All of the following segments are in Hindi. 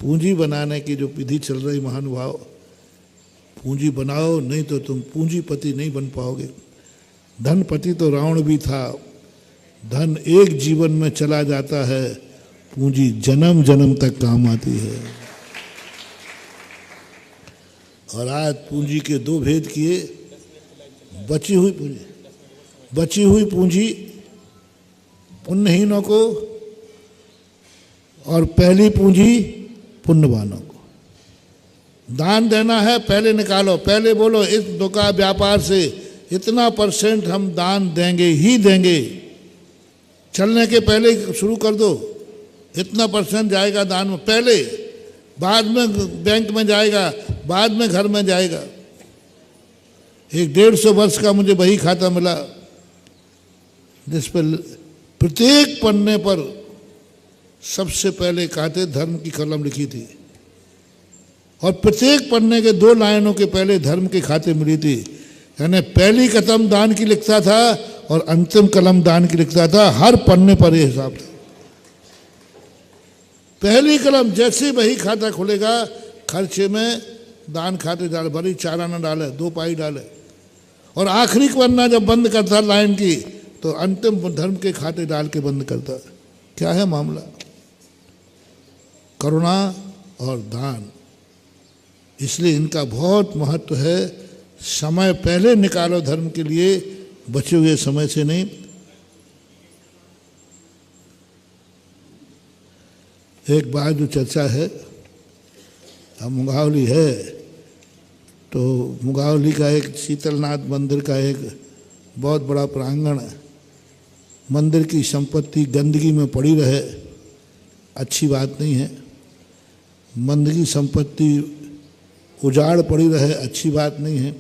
पूंजी बनाने की जो विधि चल रही महानुभाव, पूंजी बनाओ नहीं तो तुम पूंजीपति नहीं बन पाओगे। धनपति तो रावण भी था। धन एक जीवन में चला जाता है, पूंजी जन्म जन्म तक काम आती है। और आज पूंजी के दो भेद किए। बची हुई पूंजी पुण्यहीनों को और पहली पूंजी पुण्यवानों को। दान देना है, पहले निकालो, पहले बोलो इस दुकान व्यापार से इतना % हम दान देंगे ही देंगे। चलने के पहले शुरू कर दो, इतना % जाएगा दान में पहले, बाद में बैंक में जाएगा, बाद में घर में जाएगा। एक 150 वर्ष का मुझे बही खाता मिला जिस पर प्रत्येक पन्ने पर सबसे पहले काते धर्म की कलम लिखी थी और प्रत्येक पन्ने के 2 लाइनों के पहले धर्म के खाते मिली थी। यानी पहली कलम दान की लिखता था और अंतिम कलम दान की लिखता था। हर पन्ने पर यह हिसाब था। पहली कलम जैसे बही खाता खुलेगा, खर्चे में दान खाते डाले, भरी 4 आना डाले, 2 पाई डाले। और आखिरी पन्ना जब बंद करता लाइन की तो अंतिम धर्म के खाते डाल के बंद करता। क्या है मामला? करुणा और दान, इसलिए इनका बहुत महत्व है। समय पहले निकालो धर्म के लिए, बचे हुए समय से नहीं। एक बार जो चर्चा है, अब मुंगावली है तो मुंगावली का एक शीतलनाथ मंदिर का एक बहुत बड़ा प्रांगण है। मंदिर की संपत्ति गंदगी में पड़ी रहे, अच्छी बात नहीं है। मंदिर की संपत्ति उजाड़ पड़ी रहे, अच्छी बात नहीं है।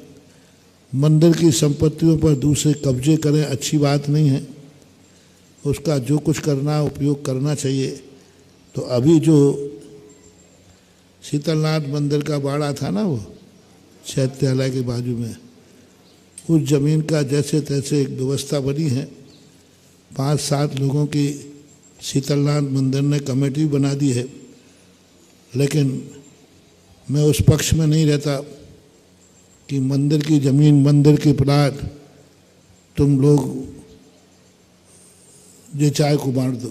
मंदिर की संपत्तियों पर दूसरे कब्जे करें, अच्छी बात नहीं है। उसका जो कुछ करना उपयोग करना चाहिए। तो अभी जो शीतलनाथ मंदिर का बाड़ा था ना, वो चैत्यालय के बाजू में, उस जमीन का जैसे तैसे एक व्यवस्था बनी है। 5-7 लोगों की शीतलनाथ मंदिर ने कमेटी बना दी है। लेकिन मैं उस पक्ष में नहीं रहता कि मंदिर की ज़मीन, मंदिर के प्लाट तुम लोग जे चाय को बांट दो,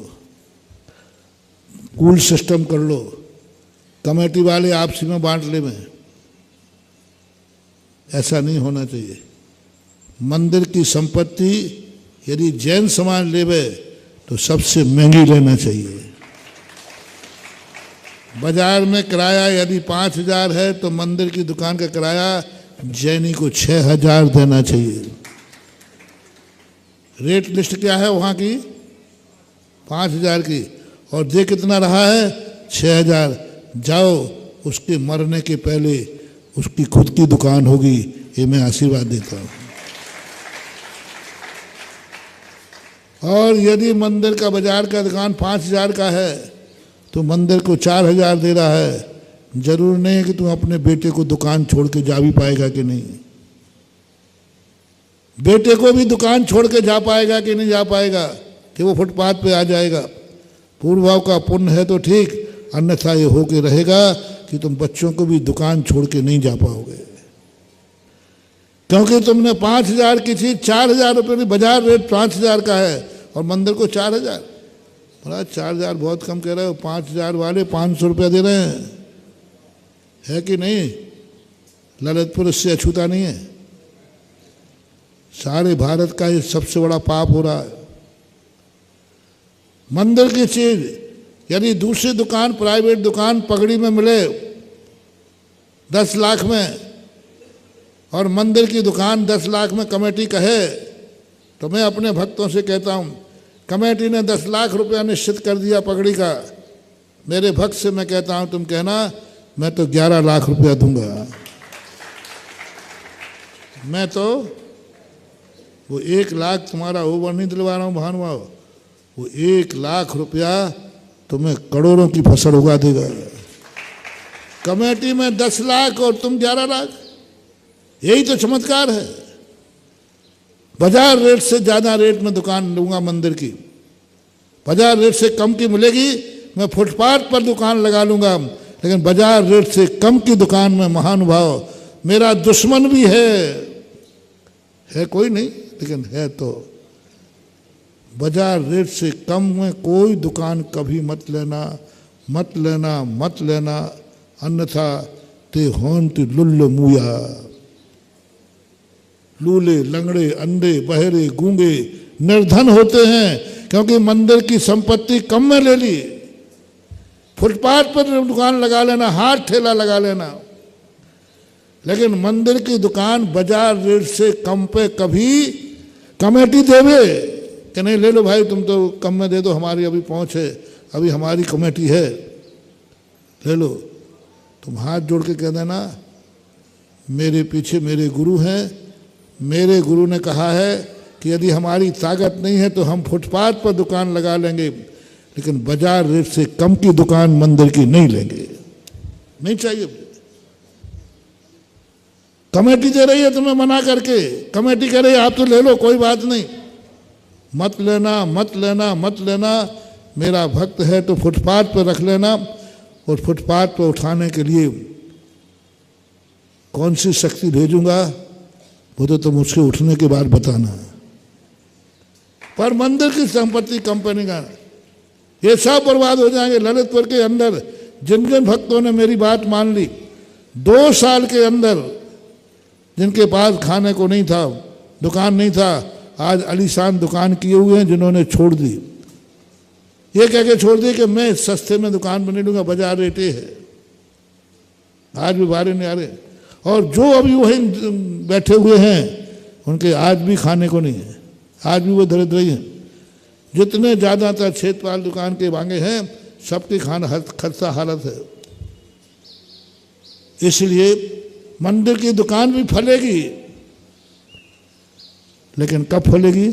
कूल सिस्टम कर लो, कमेटी वाले आपसी में बांट ले। में ऐसा नहीं होना चाहिए। मंदिर की संपत्ति यदि जैन समाज लेवे तो सबसे महंगी लेना चाहिए। बाजार में किराया यदि 5,000 है तो मंदिर की दुकान का किराया जैनी को 6,000 देना चाहिए। रेट लिस्ट क्या है वहाँ की? 5,000 की, और दे कितना रहा है? 6,000। जाओ, उसके मरने के पहले उसकी खुद की दुकान होगी, ये मैं आशीर्वाद देता हूँ। और यदि मंदिर का बाजार का दुकान 5,000 का है तो मंदिर को 4,000 दे रहा है। जरूर नहीं है कि तुम अपने बेटे को दुकान छोड़ के जा भी पाएगा कि नहीं। बेटे को भी दुकान छोड़ के जा पाएगा कि नहीं जा पाएगा, कि वो फुटपाथ पे आ जाएगा। पूर्व भाव का पुण्य है तो ठीक, अन्यथा ये होके रहेगा कि तुम बच्चों को भी दुकान छोड़ के नहीं जा पाओगे। क्योंकि तुमने 5,000 की चीज 4,000 रुपये की, बाजार रेट 5,000 का है और मंदिर को 4,000। बोला 4,000 बहुत कम कह रहे हो, 5,000 वाले 500 रुपया दे रहे हैं, है कि नहीं? ललितपुर इससे अछूता नहीं है। सारे भारत का ये सबसे बड़ा पाप हो रहा है। मंदिर की चीज यदि दूसरी दुकान, प्राइवेट दुकान पगड़ी में मिले 10 लाख में, और मंदिर की दुकान 10 लाख में कमेटी कहे, तो मैं अपने भक्तों से कहता हूँ, कमेटी ने 10 लाख रुपया निश्चित कर दिया पगड़ी का, मेरे भक्त से मैं कहता हूँ तुम कहना मैं तो 11 लाख रुपया दूंगा। मैं तो वो 1 लाख तुम्हारा ओवर नहीं दिलवा रहा हूँ भानुभाव, वो 1 लाख रुपया तुम्हें करोड़ों की फसल उगा देगा। कमेटी में 10 लाख और तुम 11 लाख, यही तो चमत्कार है। बाजार रेट से ज़्यादा रेट में दुकान लूँगा मंदिर की, बाजार रेट से कम की मिलेगी, मैं फुटपाथ पर दुकान लगा लूँगा। लेकिन बाजार रेट से कम की दुकान में महानुभाव मेरा दुश्मन भी है कोई नहीं, लेकिन है तो। बाजार रेट से कम में कोई दुकान कभी मत लेना, मत लेना, मत लेना, अन्यथा ते होंत लुल्ल मुया। लूले, लंगड़े, अंधे, बहरे, गूंगे निर्धन होते हैं क्योंकि मंदिर की संपत्ति कम में ले ली। फुटपाथ पर दुकान लगा लेना, हाथ ठेला लगा लेना, लेकिन मंदिर की दुकान बाजार रेट से कम पे कभी कमेटी देवे कि नहीं ले लो भाई, तुम तो कम में दे दो, हमारी अभी पहुंच है, अभी हमारी कमेटी है, ले लो। तुम हाथ जोड़ के कह देना मेरे पीछे मेरे गुरु हैं, मेरे गुरु ने कहा है कि यदि हमारी ताकत नहीं है तो हम फुटपाथ पर दुकान लगा लेंगे, लेकिन बाजार रेट से कम की दुकान मंदिर की नहीं लेंगे। नहीं चाहिए। कमेटी दे रही है तुम्हें मना करके, कमेटी कह रही है आप तो ले लो, कोई बात नहीं, मत लेना, मत लेना, मत लेना। मेरा भक्त है तो फुटपाथ पर रख लेना, और फुटपाथ पर उठाने के लिए कौन सी शक्ति भेजूंगा वो तो तुम उसके उठने के बाद बताना। पर मंदिर की संपत्ति कंपनी का ये सब बर्बाद हो जाएंगे। ललितपुर के अंदर जिन जिन भक्तों ने मेरी बात मान ली, 2 साल के अंदर जिनके पास खाने को नहीं था, दुकान नहीं था, आज आलीशान दुकान किए हुए हैं जिन्होंने छोड़ दी। ये कह के छोड़ दी कि मैं सस्ते में दुकान बना लूँगा, बाजार रेट है। आज भी बाहर नहीं आ रहे, और जो अभी वहीं बैठे हुए हैं उनके आज भी खाने को नहीं है, आज भी वो दरिद्र ही हैं। जितने ज़्यादातर क्षेत्रपाल दुकान के वांगे हैं सबकी खाना खस्ता हालत है। इसलिए मंदिर की दुकान भी फलेगी, लेकिन कब फलेगी?